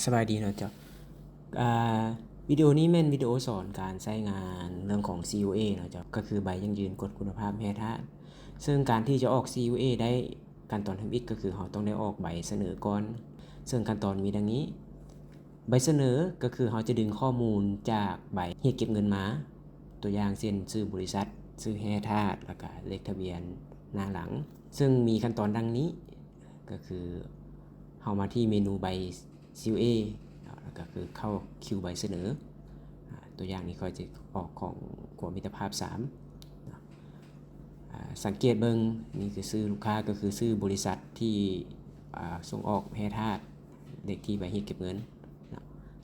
สบายดีเนาะจ๊ะอ่าวิดีโอนี้แม่นวิดีโอสอนการใช้งานเรื่องของ CUA เนาะจ๊ะก็คือใบยั่งยืนกฎคุณภาพแร่ธาตุซึ่งการที่จะออก CUA ได้ขั้นตอนทำอิฐก็คือเราต้องได้ออกใบเสนอก่อนซึ่งขั้นตอนมีดังนี้ใบเสนอก็คือเราจะดึงข้อมูลจากใบเรียกเก็บเงินมาตัวอย่างเช่นชื่อบริษัทชื่อแร่ธาตุแล้วก็เลขทะเบียนหน้าหลังซึ่งมีขั้นตอนดังนี้ก็คือเรามาที่เมนูใบ CUA แล้วก็คือเข้าคิวใบเสนอตัวอย่างนี้ก็จะออกของกรมมิตรภาพ3สังเกตเบิ่งนี่คือชื่อลูกค้าก็คือชื่อบริษัทที่ส่งออกแร่ธาตุเลขที่ใบเก็บเงิน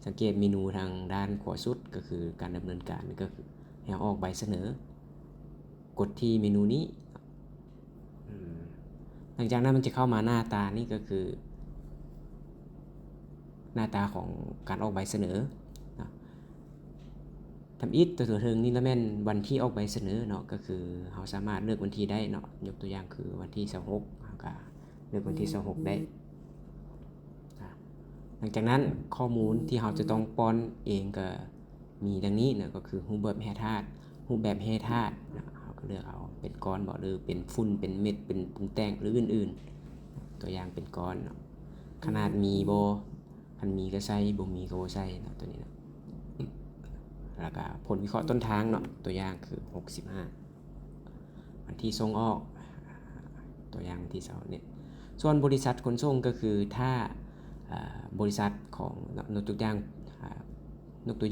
สังเกตเมนูทางด้านขวาสุดก็คือการดำเนินการก็คือให้ออกใบเสนอกดที่เมนูนี้หลังจากนั้นมันจะเข้ามาหน้าตานี่ก็คือหน้าตาของการออกใบเสนอทำอิฐตัวถึงนี่ละแม่นวันที่ออกใบเสนอเนาะก็คือเราสามารถเลือกวันที่ได้เนาะยกตัวอย่างคือวันที่26ก็เลือกวันที่26ได้หลังจากนั้นข้อมูลที่เราจะต้องป้อนเองก็มีดังนี้เนาะก็คือรูปแบบแร่ธาตุรูปแบบแร่ธาตุเราก็เลือกเอาเป็นก้อนบ่หรือเป็นฝุ่นเป็นเม็ดเป็นปรุงแต่งหรืออื่นๆตัวอย่างเป็นก้อนเนาะขนาดมีบ่คันมีก็ใส่บ่มีก็บ่ใส่เนาะตัวนี้นะแล้วก็ผลวิเคราะห์ต้นทางเนาะตัวอย่างคือ65วันที่ส่งออกตัวอย่างที่2เนี่ยส่วนบริษัทขนส่งก็คือถ้าบริษัทของยกตัวอ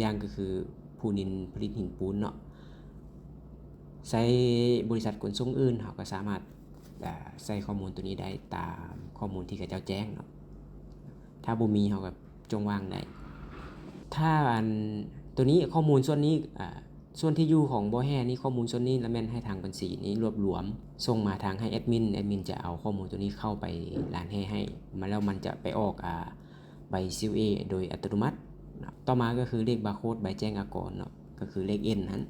ย่างก็คือภูนินผลิตหินปูนเนาะใช้บริษัทขนส่งอื่นเขาก็สามารถใส่ข้อมูลตัวนี้ได้ตามข้อมูลที่เขาเจ้าแจ้งเนาะถ้าบ่มีเขาก็จงวางได้ถ้าตัวนี้ข้อมูลส่วนนี้ส่วนที่อยู่ของบ่แห่นี่ข้อมูลส่วนนี้แล้วแม่นให้ทางบัญชีนี้รวบรวมส่งมาทางให้แอดมินจะเอาข้อมูลตัวนี้เข้าไปร้านแห่ให้มาแล้วมันจะไปออกใบ CUA โดยอัตโนมัติต่อมาก็คือเลขบาร์โค้ดใบแจ้งอากรเนาะก็คือเลข N นั้น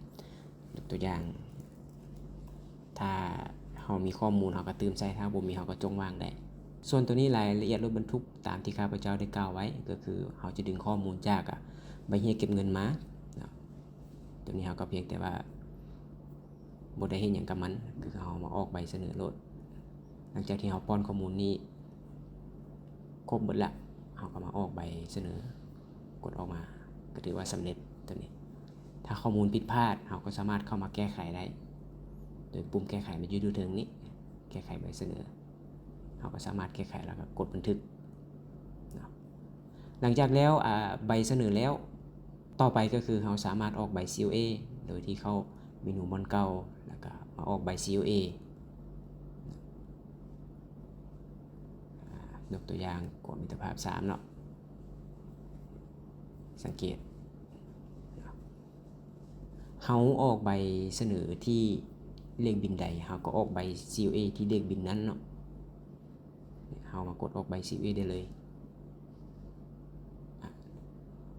ตัวอย่างถ้าเรามีข้อมูลเราก็เติมใส่ถ้าบ่มีเราก็จงวางได้ส่วนตัวนี้รายละเอียดรถบรรทุกตามที่ข้าพเจ้าได้กล่าวไว้ก็คือเราจะดึงข้อมูลจากใบเก็บเงินมาตัวนี้เราก็เพียงแต่ว่าบ่ได้เฮ็ดหยังกับมันคือเรามาออกใบเสนอรถหลังจากที่เราป้อนข้อมูลนี้ครบหมดแล้วเราก็มาออกใบเสนอกดออกมาก็ถือว่าสำเร็จตัวนี้ถ้าข้อมูลผิดพลาดเราก็สามารถเข้ามาแก้ไขได้โดยปุ่มแก้ไขมันอยู่ตรงนี้แก้ไขใบเสนอเราก็สามารถแก้ไขแล้วก็กดบันทึกหลังจากแล้วใบเสนอแล้วต่อไปก็คือเราสามารถออกใบ CUA โดยที่เข้าเมนูมอนเก่าแล้วก็มาออกใบ CUA ยกตัวอย่างกรมมิตรภาพ3เนาะสังเกตเราออกใบเสนอที่เลขบินใดเราก็ออกใบ CUA ที่เลขบินนั้นเนาะเรามากดออกใบ CUA ได้เลย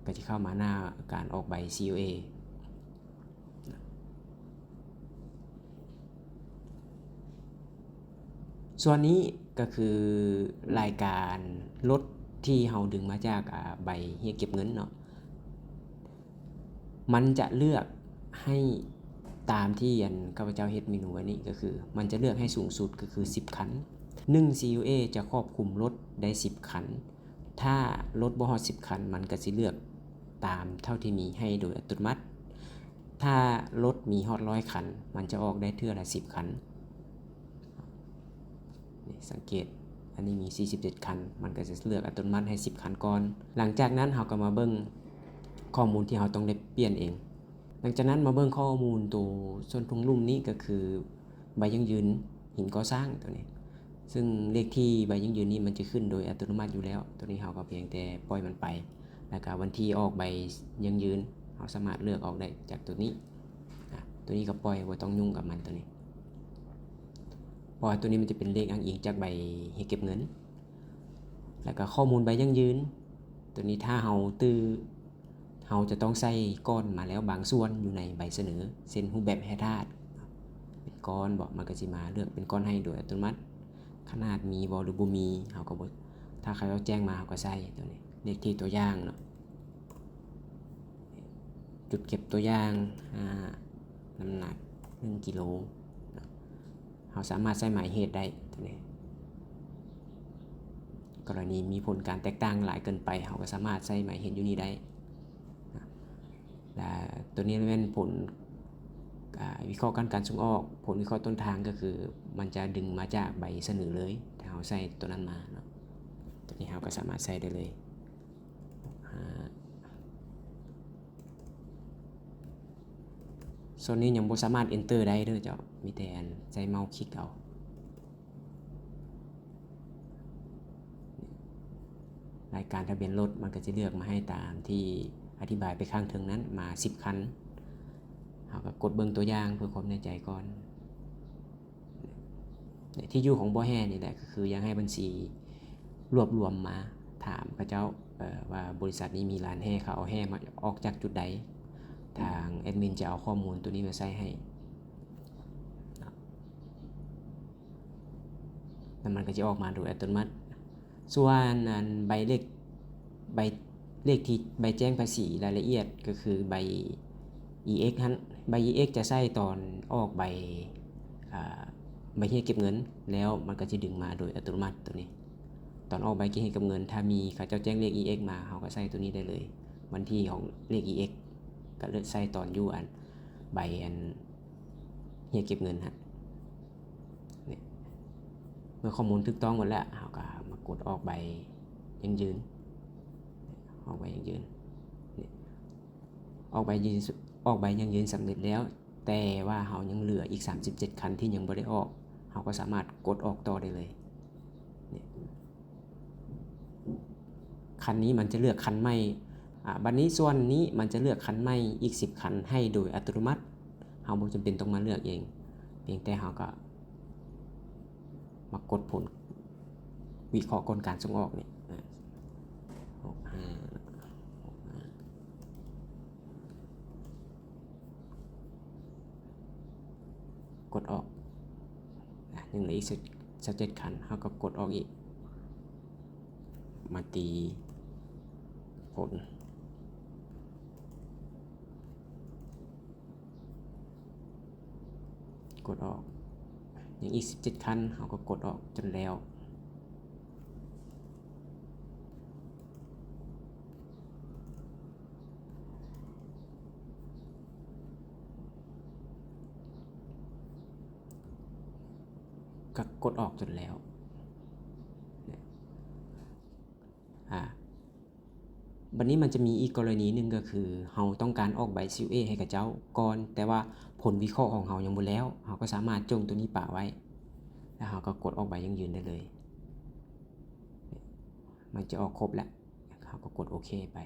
ก็จะเข้ามาหน้าการออกใบ CUA ส่วนนี้ก็คือรายการรถที่เราดึงมาจากใบเรียกเก็บเงินเนาะมันจะเลือกให้ตามที่ข้าพเจ้าเฮ็ดเมนูไว้นี่ก็คือมันจะเลือกให้สูงสุดก็คือ10คัน1 CUA จะครอบคลุมรถได้10คันถ้ารถบ่ฮอด10คันมันก็สิเลือกตามเท่าที่มีให้โดยอัตโนมัติถ้ารถมีฮอด100คันมันจะออกได้เทื่อละ10คันนี่สังเกตอันนี้มี47คันมันก็จะเลือกอัตโนมัติให้10คันก่อนหลังจากนั้นเราก็มาเบิ่งข้อมูลที่เราต้องได้เปลี่ยนเองหลังจากนั้นมาเบิ่งข้อมูลตัวส่วนทงลุ่มนี้ก็คือใบยั่งยืนหินก่อสร้างตัวนี้ซึ่งเลขที่ใบยั่งยืนนี้มันจะขึ้นโดยอัตโนมัติอยู่แล้วตัวนี้เราก็เพียงแต่ปล่อยมันไปแล้วก็วันที่ออกใบยั่งยืนเราสามารถเลือกออกได้จากตัวนี้ตัวนี้ก็ปล่อยบ่ต้องยุ่งกับมันตัวนี้เพราะตัวนี้มันจะเป็นเลขอ้างอิงจากใบเก็บเงินแล้วก็ข้อมูลใบยั่งยืนตัวนี้ถ้าเราจะต้องใส่ก้อนมาแล้วบางส่วนอยู่ในใบเสนอเช่นรูปแบบแร่ธาตุเป็นก้อนบอกมันก็สิมาเลือกเป็นก้อนให้โดยอัตโนมัติขนาดมีบ่หรือบ่มีเราก็บ่ถ้าเขาแจ้งมาเราก็ใส่ตัวนี้ เลขที่ตัวอย่างเนาะจุดเก็บตัวอย่างน้ำหนัก1กิโลเราสามารถใส่หมายเหตุได้ตัวนี้กรณีมีผลการแตกต่างหลายเกินไปเราก็สามารถใส่หมายเหตุอยู่นี่ได้และตัวนี้เป็นผลวิเคราะห์การส่งออกผลวิเคราะห์ต้นทางก็คือมันจะดึงมาจากใบเสนอเลยถ้าเราใส่ตัวนั้นมาเนาะตัวนี้เราก็สามารถใส่ได้เลยส่วนนี้ยังบ่สามารถ enter ได้เด้อเจ้ามีแต่ใช้เมาส์คลิกเอารายการทะเบียนรถมันก็จะเลือกมาให้ตามที่อธิบายไปข้างเทิงนั้นมา10คันเราก็กดเบิ่งตัวอย่างเพื่อความแน่ใจก่อนที่อยู่ของบ่แห่นี่แหละก็คือยังให้บัญชีรวบรวมมาถามพระเจ้าว่าบริษัทนี้มีร้านแห่เขาเอาแห่มาออกจากจุดใดทางแอดมินจะเอาข้อมูลตัวนี้มาใส่ให้แล้วมันก็จะออกมาโดยอัตโนมัติส่วนใบเลขที่ใบแจ้งภาษีรายละเอียดก็คือใบ EX นั้นใบ EX จะใช้ตอนออกใบเฮียเก็บเงินแล้วมันก็จะดึงมาโดยอัตโนมัติตัวนี้ตอนออกใบเฮียเก็บเงินถ้ามีเขาจะแจ้งเลข EX มาเขาก็ใส่ตัวนี้ได้เลยวันที่ของเลข EX ก็เลือกใส่ตอนอยู่ใบเฮียเก็บเงินฮะเมื่อข้อมูลถูกต้องหมดแล้วเขาก็มากดออกใบยังยืนออกใบยังยืนออกใบยังยืนสำเร็จแล้วแต่ว่าเขายังเหลืออีก37คันที่ยังไม่ได้ออกเขาก็สามารถกดออกต่อได้เลยคันนี้มันจะเลือกคันใหม่บัดนี้ส่วนนี้มันจะเลือกคันใหม่อีก10คันให้โดยอัตโนมัติเขาไม่จำเป็นต้องมาเลือกเองเพียงแต่เขาก็มากดผลวิเคราะห์กลการส่งออกเนี่ยกดออกยังเหลืออีก17คันเขาก็กดออกอีกมาตีผลกดออกยังอีก17คันเขาก็กดออกจนแล้วก็กดออกจนแล้วบัดนี้มันจะมีอีกกรณีหนึ่งก็คือเราต้องการออกใบ CUA ให้กับเจ้าก่อนแต่ว่าผลวิเคราะห์ของเรายังบ่แล้วเราก็สามารถจงตัวนี้ป่าไว้แล้วเราก็กดออกใบยังยืนได้เลยมันจะออกครบแล้วเราก็กดโอเคไป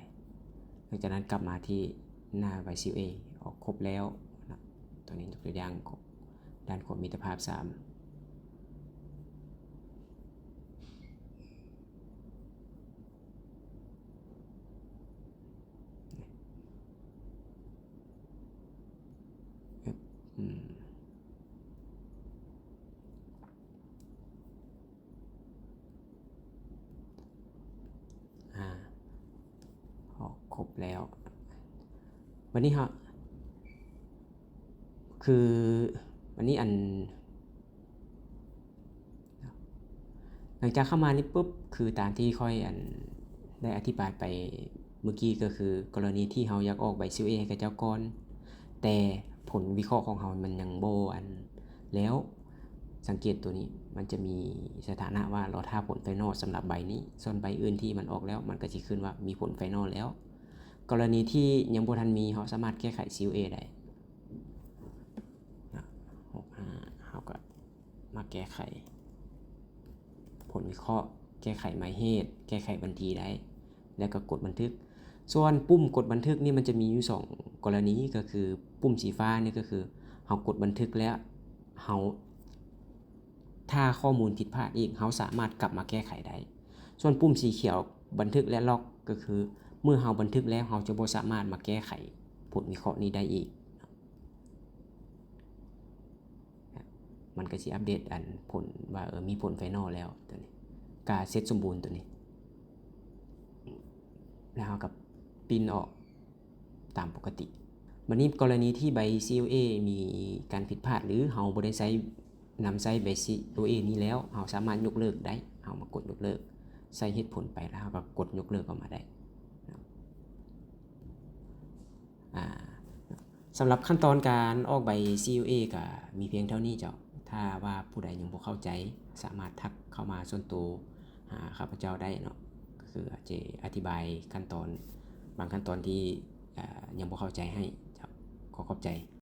หลังจากนั้นกลับมาที่หน้าใบ CUA ออกครบแล้วตัวนี้ตัวอย่างด้านขวามิตรภาพ3ออกครบแล้ววันนี้คือวันนี้หลังจากเข้ามานี่ปุ๊บคือตามที่ค่อยได้อธิบายไปเมื่อกี้ก็คือกรณีที่เราอยากออกใบ CUA ให้กับเจ้าก่อนแต่ผลวิเคราะห์ของเรามันยังบ่แล้วสังเกตตัวนี้มันจะมีสถานะว่ารอท่าผลไฟนอลสำหรับใบนี้ส่วนใบอื่นที่มันออกแล้วมันก็จะขึ้นว่ามีผลไฟนอลแล้วกรณีที่ยังบ่ทันมีเราสามารถแก้ไข CUA ได้เราก็มาแก้ไขผลวิเคราะห์แก้ไขหมายเหตุแก้ไขบัญชีได้แล้วก็กดบันทึกส่วนปุ่มกดบันทึกนี่มันจะมีอยู่2กรณีก็คือปุ่มสีฟ้านี่ก็คือเรากดบันทึกแล้วถ้าข้อมูลผิดพลาดอีกเราสามารถกลับมาแก้ไขได้ส่วนปุ่มสีเขียวบันทึกและล็อกก็คือเมื่อเราบันทึกแล้วเราจะบ่สามารถมาแก้ไขผลวิเคราะห์นี้ได้อีกมันก็สิอัปเดตผลว่ามีผลไฟนอลแล้วตัวนี้การเซตสมบูรณ์ตัวนี้ แล้วเราก็ปริ้นออกตามปกติบัดนี้กรณีที่ใบ CLA มีการผิดพลาดหรือเราบ่ได้นำใช้ใบ CLA นี้แล้วเราสามารถยกเลิกได้เรามากดยกเลิกใส่เหตุผลไปแล้วเราก็กดยกเลิกออกมาได้สำหรับขั้นตอนการออกใบ CLA ก็มีเพียงเท่านี้เจ้าถ้าว่าผู้ใดยังบ่เข้าใจสามารถทักเข้ามาส่วนตัวหาข้าพเจ้าได้เนาะก็คืออาจจะอธิบายขั้นตอนบางขั้นตอนที่ยังบ่เข้าใจให้เจ้าขอขอบใจ